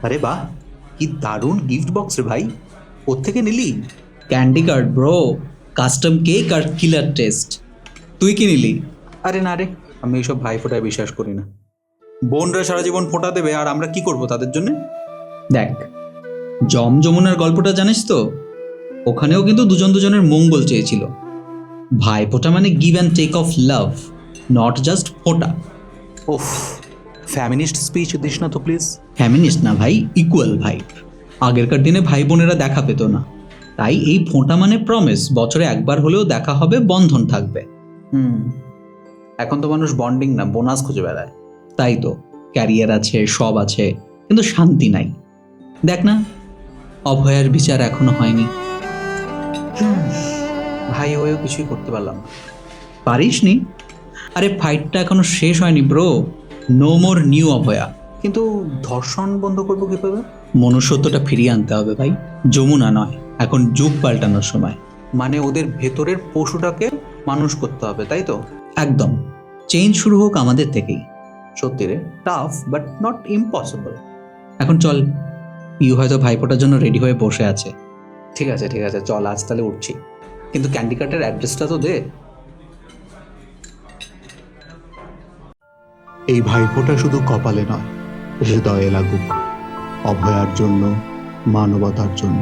আরে বাহ, কি দারুণ গিফট বক্স রে ভাই, কোত্থেকে নিলি? Candy card bro, custom cake আর কিলার টেস্ট। তুই কি নিলি? আরে না রে, আমি এইসব ভাই ফোঁটায় বিশ্বাস করি না। বোনরা সারা জীবন ফোঁটা দেবে আর আমরা কি করব তাদের জন্য? দেখ, যমুনার গল্পটা জানিস তো? ওখানেও কিন্তু দুজন দুজনের মঙ্গল চেয়েছিল। ভাইফোঁটা মানে give and take of love, not just ফোঁটা। ওফ, ফ্যামিনিস্ট স্পিচ দিস না তো প্লিজ। ফ্যামিনিস্ট না ভাই, ইকুয়াল ভাই। আগেরকার দিনে ভাই বোনেরা দেখা পেত না, তাই এই ফোঁটা মানে প্রমিস, বছরে একবার হলেও দেখা হবে, বন্ধন থাকবে। এখন তো মানুষ বন্ডিং না বোনাস খুঁজে বেড়ায়। তাই তো, ক্যারিয়ার আছে, সব আছে, কিন্তু শান্তি নাই। দেখ না, অভয়ার বিচার এখনো হয়নি। ভাই হয়েও কিছুই করতে পারলাম না। পারিসনি? আরে ফাইটটা এখনো শেষ হয়নি ব্রো। নো মোর নিউ অভয়া। কিন্তু ধর্ষণ বন্ধ করবো কিভাবে? মনুষ্যত্বটা ফিরিয়ে আনতে হবে ভাই, যমুনা নয়, এখন যুগ পাল্টানোর সময়। মানে ওদের ভেতরের পশুটাকে মানুষ করতে হবে, তাই তো? একদম, চেঞ্জ শুরু হোক আমাদের থেকেই। সত্যি রে, টাফ বাট নট ইম্পসিবল। এখন চল, পিউ হয়তো ভাইফোঁটার জন্য রেডি হয়ে বসে আছে। ঠিক আছে ঠিক আছে, চল আজ তাহলে উঠছি, কিন্তু ক্যান্ডি কার্টের অ্যাড্রেসটা তো দে। এই ভাইফোঁটা শুধু কপালে নয়, হৃদয়ে লাগুক। অভয়ার জন্য, মানবতার জন্য।